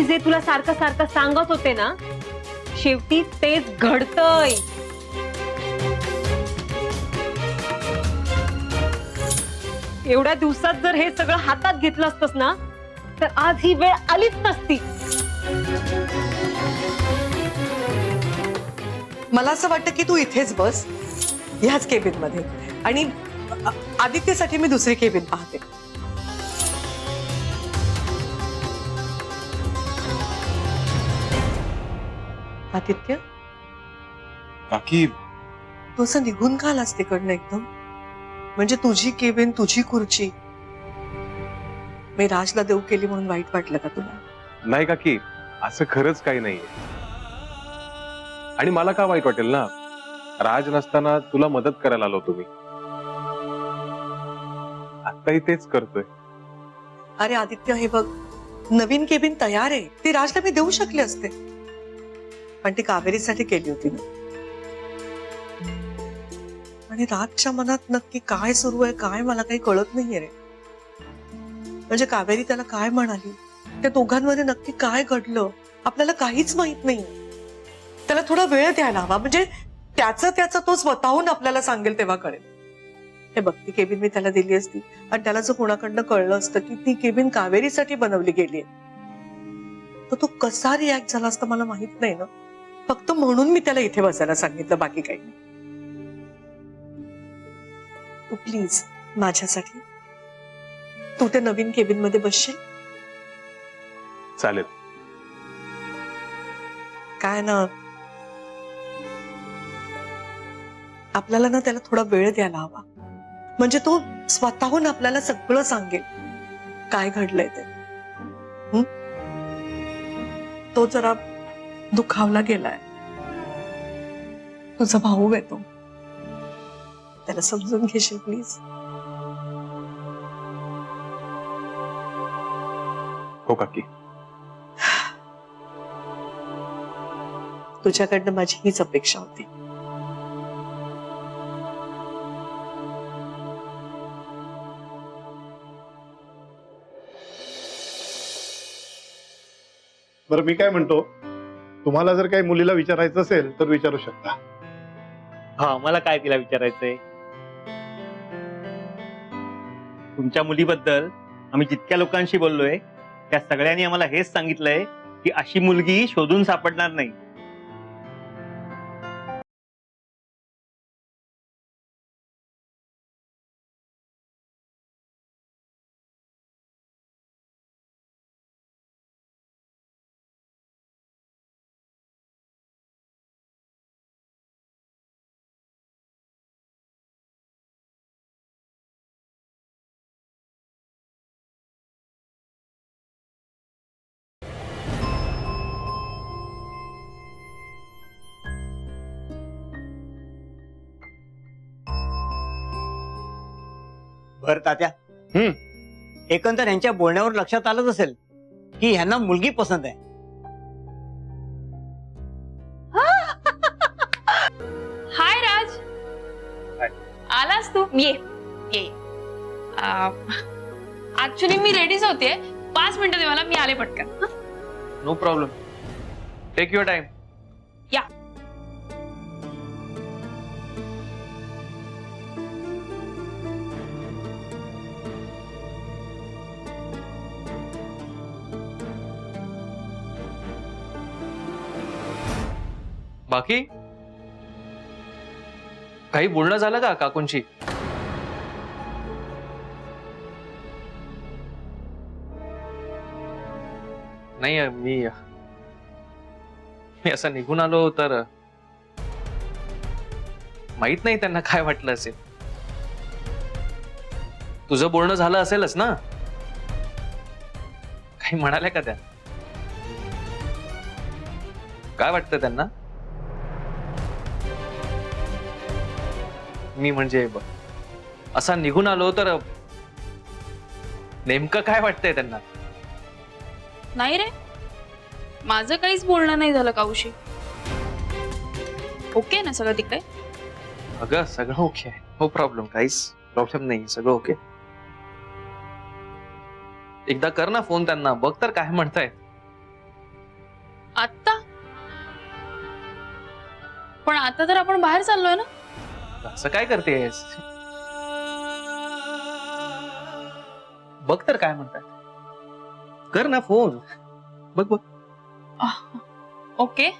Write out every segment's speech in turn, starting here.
मी जे तुला सारखं सारखं सांगत होते ना, शेवटी तेच घडतंय. एवढ्या दिवसात जर हे सगळं हातात घेतलं असतंस ना, तर आज ही वेळ आलीच नसती. मला असं वाटतं की तू इथेच बस, ह्याच केबिन मध्ये, आणि आदित्यसाठी मी दुसरी केबिन पाहते. आदित्य, काकी तू असं निघून का आलास तिकडनं एकदम? म्हणजे तुझी केबिन, तुझी खुर्ची मी राजला देऊ केली म्हणून वाईट वाटलं का तुला? नाही काकी, असं खरंच काही नाहीये. आणि मला का वाईट वाटेल ना, राज नसताना तुला मदत करायला आलो तुम्ही. आत्ताही तेच करतोय. अरे आदित्य, हे बघ, नवीन केबिन तयार आहे, ती राजला मी देऊ शकले असते, पण ती कावेरीसाठी केली होती ना. आणि राजच्या मनात नक्की काय सुरू आहे काय मला काही कळत नाहीये रे. म्हणजे कावेरी त्याला काय म्हणाली, त्या दोघांमध्ये नक्की काय घडलं, आपल्याला काहीच माहित नाही. त्याला थोडा वेळ द्यायला हवा, म्हणजे त्याचं तो स्वतःहून आपल्याला सांगेल तेव्हा कळेल. हे बघ, ती केबिन मी त्याला दिली असती आणि त्याला जर कोणाकडनं कळलं असतं की ती केबिन कावेरीसाठी बनवली गेली तर तो कसा रिॲक्ट झाला असता मला माहित नाही ना. फक्त म्हणून मी त्याला इथे बसायला सांगितलं, बाकी काही नाही. तू प्लीज माझ्यासाठी तू त्या नवीन केबिन मध्ये बसशील? चालेल. काय ना, आपल्याला ना त्याला थोडा वेळ द्यायला हवा, म्हणजे तो स्वतःहून आपल्याला सगळं सांगेल काय घडलंय ते. तो जरा दुखावला गेलाय, तुझा भाऊ आहे तो, त्याला समजून घेशील प्लीज? हो काकी. तुझ्याकडनं माझी हीच अपेक्षा होती. बरं, मी काय म्हणतो, तुम्हाला जर काही मुलीला विचारायचं असेल तर विचारू शकता. हा, मला काय तिला विचारायचंय? तुमच्या मुलीबद्दल आम्ही जितक्या लोकांशी बोललोय त्या सगळ्यांनी आम्हाला हेच सांगितलंय की अशी मुलगी शोधून सापडणार नाही. बर तात्या, एकंदर यांच्या बोलण्यावर लक्षात आलंच असेल की ह्यांना मुलगी पसंत आहे. हाय राज. आलास तू? ये ये. ऍक्च्युली मी रेडीच होते, 5 मिनिटं दे मला, मी आले पटकन. No problem, take your time. या. बाकी काही बोलणं झालं का काकूंची? नाही, मी असं निघून आलो तर माहित नाही त्यांना काय वाटलं असेल. तुझं बोलणं झालं असेलच ना? काही म्हणाल्या का त्या? काय वाटतं त्यांना? मी म्हणजे असा निघून आलो तर नेमकं काय वाटतंय त्यांना? नाही रे, माझं काहीच बोलणं नाही झालं काऊशी. ओके ना सगळं तिकडे? अगं सगळं ओके आहे, नो प्रॉब्लेम, काहीच प्रॉब्लेम नाही, सगळं ओके. एकदा कर ना फोन त्यांना, बघ तर काय म्हणतायत. पण आता तर आपण बाहेर चाललोय ना. असं काय करतेस? बघ तर काय म्हणतात. कर ना फोन. बघ बघ. ओके.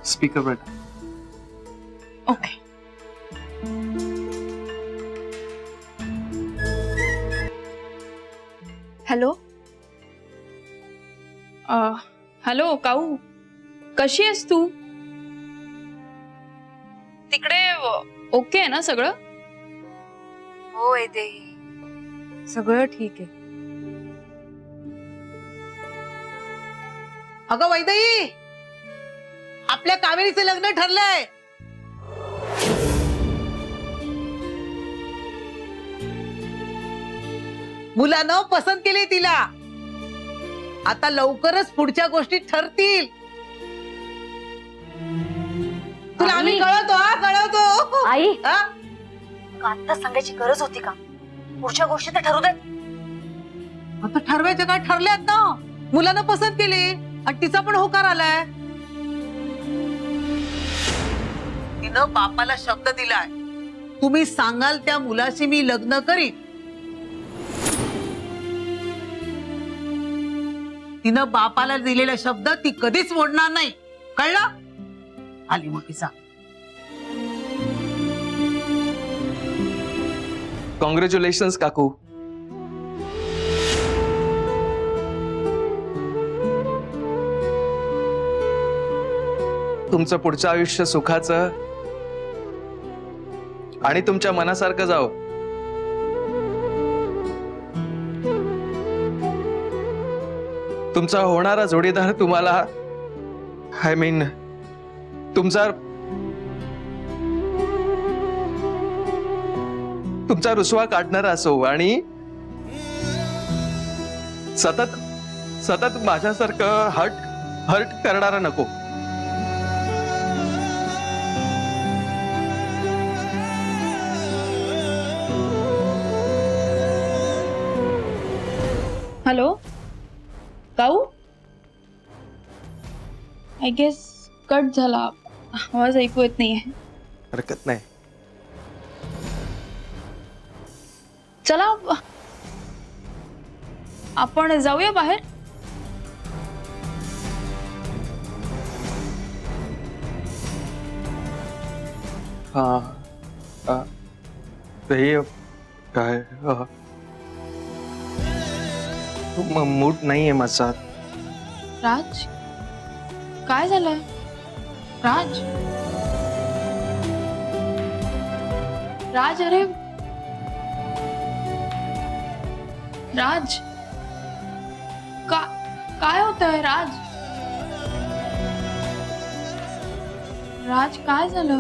स्पीकर वर. ओके. हॅलो. हॅलो काऊ, कशी आहेस तू? तिकडे ओके आहे ना सगळं? हो येते, सगळं ठीक आहे. अगं वैदेही, आपल्या कावेरीचं लग्न ठरलंय. मुलानं पसंत केली तिला. आता लवकरच पुढच्या गोष्टी ठरतील. तुला आम्ही कळवतो, कळवतो. आई, हा? आता सांगायची गरज होती का? पुढच्या गोष्टी तर ठरू देत. आता ठरवायचं काय? ठरल्यात ना. मुलानं पसंत केली आणि तिचा पण होकार आलाय. तिनं बापाला शब्द दिलाय, तुम्ही सांगाल त्या मुलाशी मी लग्न करीन. तिनं बापाला दिलेला शब्द ती कधीच मोडणार नाही. कळलं? आली मोठी सांग. कॉंग्रॅच्युलेशन्स काकू. तुमचं पुढचं आयुष्य सुखाचं आणि तुमच्या मनासारखं जाओ. तुमचा होणारा जोडीदार तुम्हाला, आय मीन तुमचा रुसवा काढणारा असो आणि सतत सतत माझ्यासारखं हर्ट करणारा नको. हॅलो काऊ, आय गेस कट झाला, आवाज ऐकू येत नाहीये. हरकत नाही. चला आपण जाऊया बाहेर. हे काय मूड नाहीये माझा. राज, काय झालंय? राज, राज, अरे राज, काय होतंय राज? राज काय झालं?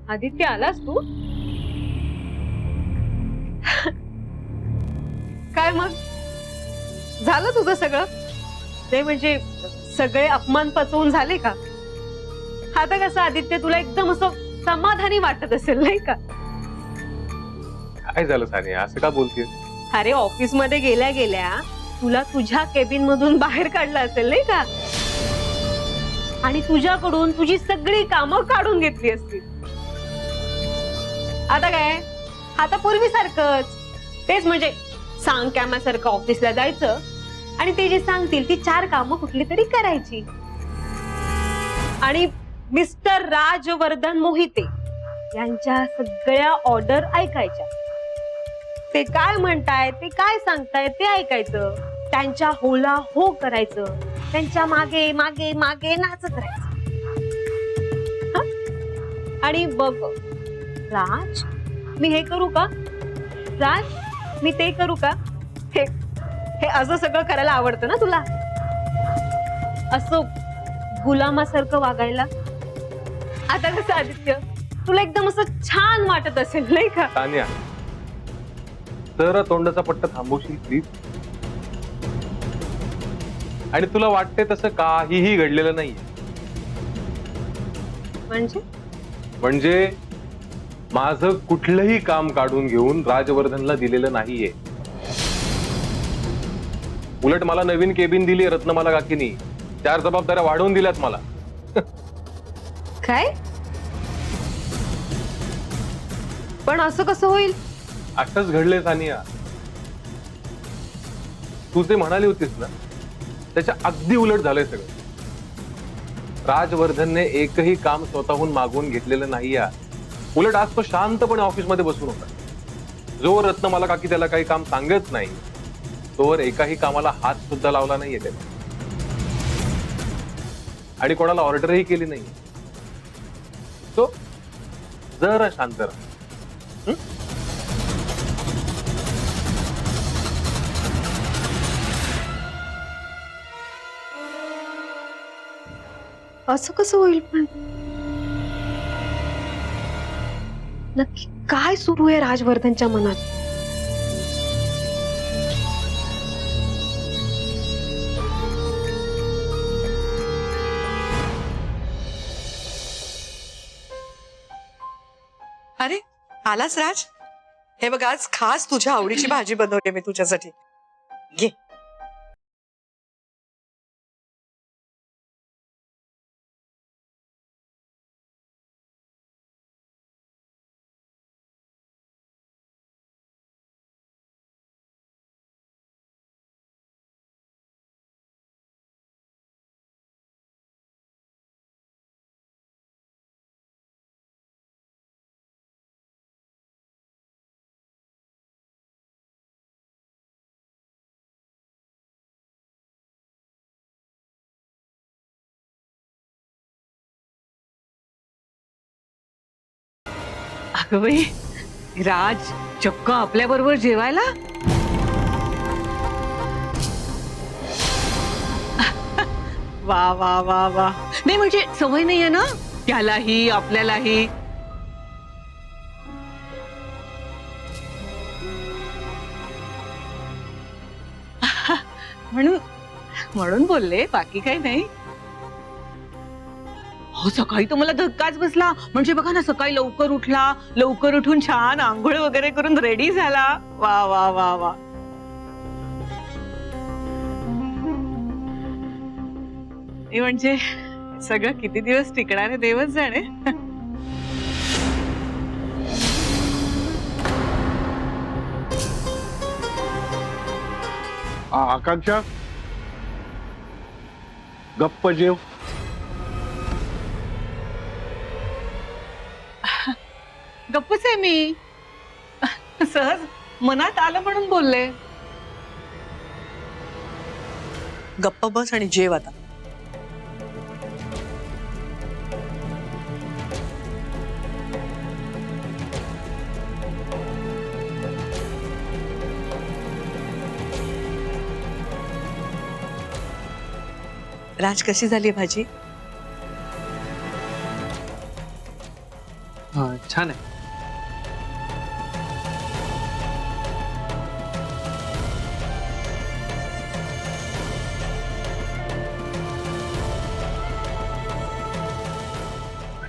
आदित्य आलास तू? काय मग झालं तुझं सगळं? ते म्हणजे सगळे अपमान पचवून झाले का? आता कसं आदित्य तुला एकदम असं समाधानी वाटत असेल नाही का? काय झालं सानिया, असं का बोलतेस? अरे ऑफिस मध्ये गेल्या गेल्या तुला तुझ्या केबिन मधून बाहेर काढलं असेल नाही का? आणि तुझ्याकडून तुझी सगळी कामं काढून घेतली असतील. आता काय? आता पूर्वीसारखंच. तेच म्हणजे सांग कॅमासारखं ऑफिसला जायचं आणि ते जे सांगतील ती 4 कामं कुठली तरी करायची. आणि मिस्टर राजवर्धन मोहिते यांच्या सगळ्या ऑर्डर ऐकायच्या. ते काय म्हणताय, ते काय सांगताय ते ऐकायचं. त्यांच्या होला हो करायचं. त्यांच्या मागे मागे मागे नाचत राहायचं. आणि बघ राज, मी हे करू का? राज, मी ते करू का? हे असं सगळं करायला आवडतं ना तुला? असं गुलामासारखं वागायला. आता कसं आदित्य, तुला एकदम असं छान वाटत असेल नाही का? तान्या, तर तोंडाचा पट्टा थांबवशील प्लीज? आणि तुला वाटते तसं काहीही घडलेलं नाहीये. म्हणजे माझं कुठलंही काम काढून घेऊन राजवर्धनला दिलेलं नाहीये. उलट मला नवीन केबिन दिली रत्नमाला काकीनी. 4 जबाबदाऱ्या वाढवून दिल्यात मला. काय? पण असं कसं होईल? असंच घडलंय सानिया. तू जे म्हणाली होतीस ना त्याच्या अगदी उलट झालंय सगळं. राजवर्धनने एकही काम स्वतःहून मागवून घेतलेलं नाही. उलट आज तो शांतपणे ऑफिसमध्ये बसून होता. जोवर रत्नमाला काकी त्याला काही काम सांगत नाही तोवर एकाही कामाला हात सुद्धा लावला नाहीये त्याने. आणि कोणाला ऑर्डरही केली नाही. तो जरा शांत राहा. असं कसं होईल पण? नक्की काय सुरू आहे राजवर्धनच्या मनात? अरे आलास राज? हे बघ आज खास तुझ्या आवडीची भाजी बनवली मी तुझ्यासाठी. घे. अगं बाई, राज चक्क आपल्या बरोबर जेवायला? वा वा वा वा. नाही म्हणजे सवय नाहीये ना त्यालाही आपल्यालाही. म्हणून म्हणून बोलले, बाकी काही नाही. हो सकाळी तर मला धक्काच बसला. म्हणजे बघा ना, सकाळी लवकर उठला, लवकर उठून छान आंघोळ वगैरे करून रेडी झाला. वा वा वा वा. म्हणजे सगळं किती दिवस टिकणार आहे देवच जाणे. आकांक्षा गप्प जेव. गप्पच आहे मी. सहज मनात आलं म्हणून बोलले. गप्प बस आणि जेव आता. राज कशी झाली भाजी? छान आहे.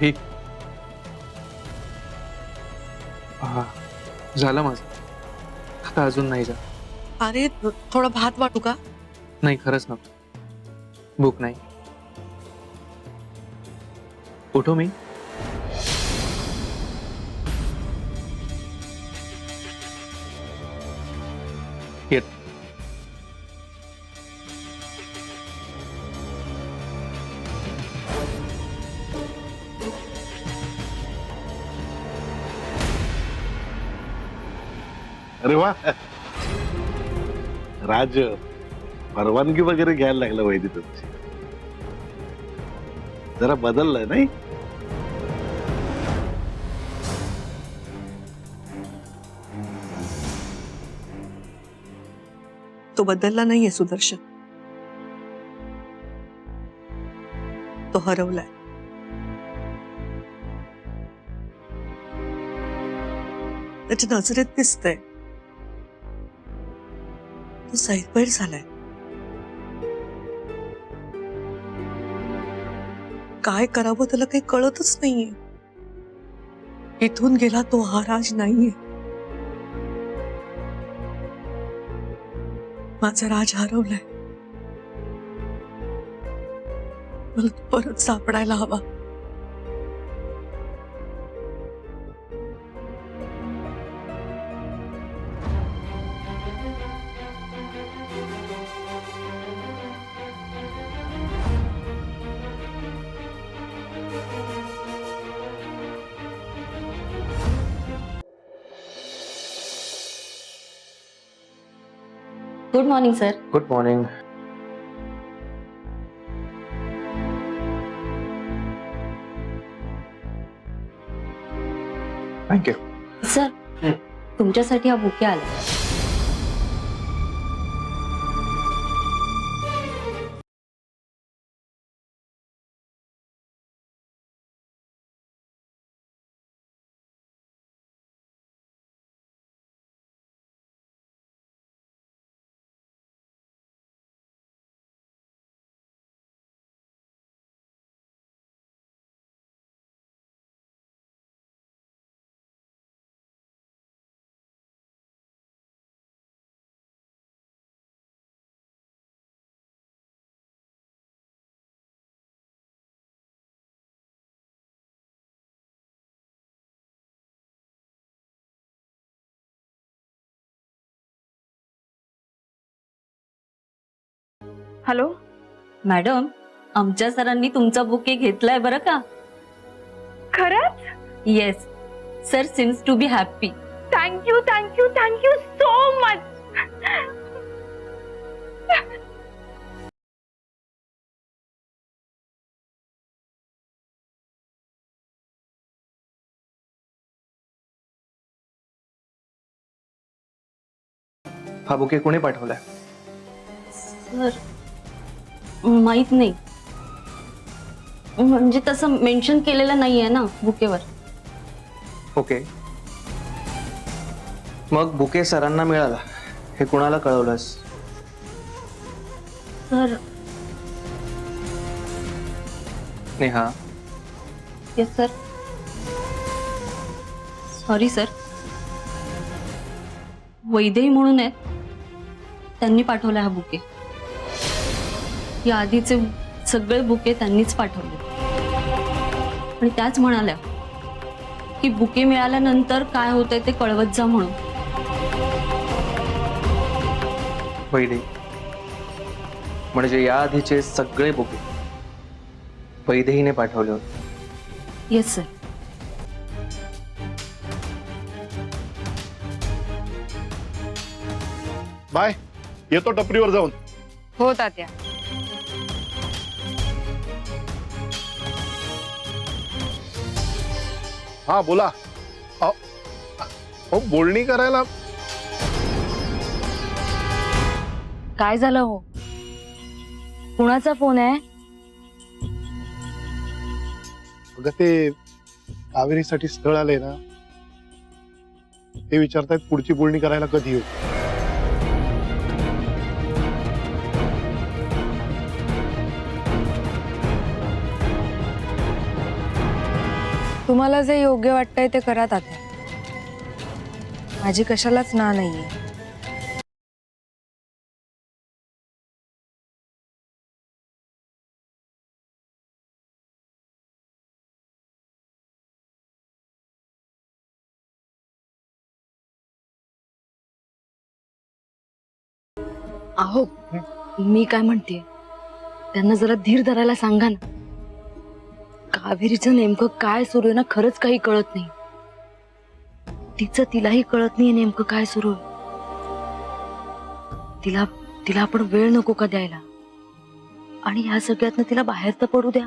ही झालं माझं. आता अजून नाही जा. अरे थोडा भात वाटू का? नाही खरंच नको. भूक नाही. उठो मी. येत. अरे वा, राज परवानगी वगैरे घ्यायला लागला वैदी तुमची. जरा बदललाय नाही? तो बदलला नाहीये सुदर्शन. तो हरवलाय. त्याच्या नजरेत दिसतंय तो सैरभैर झालाय. काय करावं त्याला काही कळतच नाहीये. इथून गेला तो हा राज नाहीये. माझा राज हरवलाय. मला तो परत सापडायला हवा. Good morning sir. Good morning. Thank you. Sir तुमच्यासाठी हा बुके आला. हॅलो मॅडम, आमच्या सरांनी तुमचा बुके घेतलाय बरं का. खरंच? Yes sir seems to be happy. Thank you thank you thank you so much. हा बुके कोणी पाठवलाय? सर माहित नाही, म्हणजे तसं मेन्शन केलेलं नाहीये ना बुकेवर. ओके, मग बुके सरांना मिळाला हे कुणाला कळवलंस? Sir Neha. Yes sir. Sorry sir. Vaidehi म्हणून आहेत, त्यांनी पाठवला हा बुके. या आधीचे सगळे बुके त्यांनीच पाठवले आणि त्याच म्हणाल्या की बुके मिळाल्यानंतर काय होतंय ते कळवत जा म्हणून. वैदे म्हणजे या आधीचे सगळे बुके वैदेहीने पाठवले होते? Yes sir. बाय, येतो टपरीवर जाऊन. हो तात्या. हा बोला. हो, बोलणी करायला. काय झालं हो? कुणाचा फोन आहे? अगं ते कावेरीसाठी स्थळ आलंय ना, ते विचारतायत पुढची बोलणी करायला कधी येऊ. तुम्हाला जे योग्य वाटतंय ते करा तात्या. माझी कशालाच ना नाहीये. अहो मी काय म्हणते, त्यांना जरा धीर धरायला सांगा ना. कावेरीचं नेमकं काय सुरू आहे ना, खरंच काही कळत नाही. तिचं तिलाही कळत नाही नेमकं काय सुरू आहे. तिला तिला आपण वेळ नको का द्यायला, आणि ह्या सगळ्यातनं तिला बाहेर तर पडू द्या.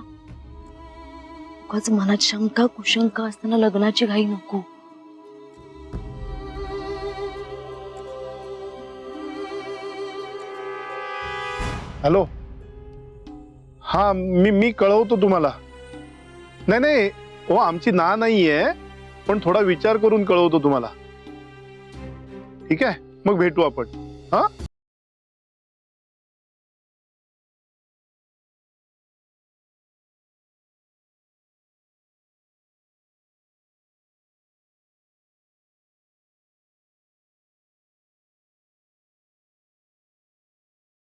उगाच मनात शंका कुशंका असताना लग्नाची घाई नको. हॅलो. हा, मी कळवतो तुम्हाला. नाही नाही, हो आमची ना नाहीये, पण थोडा विचार करून कळवतो तुम्हाला. ठीक आहे, मग भेटू आपण. हा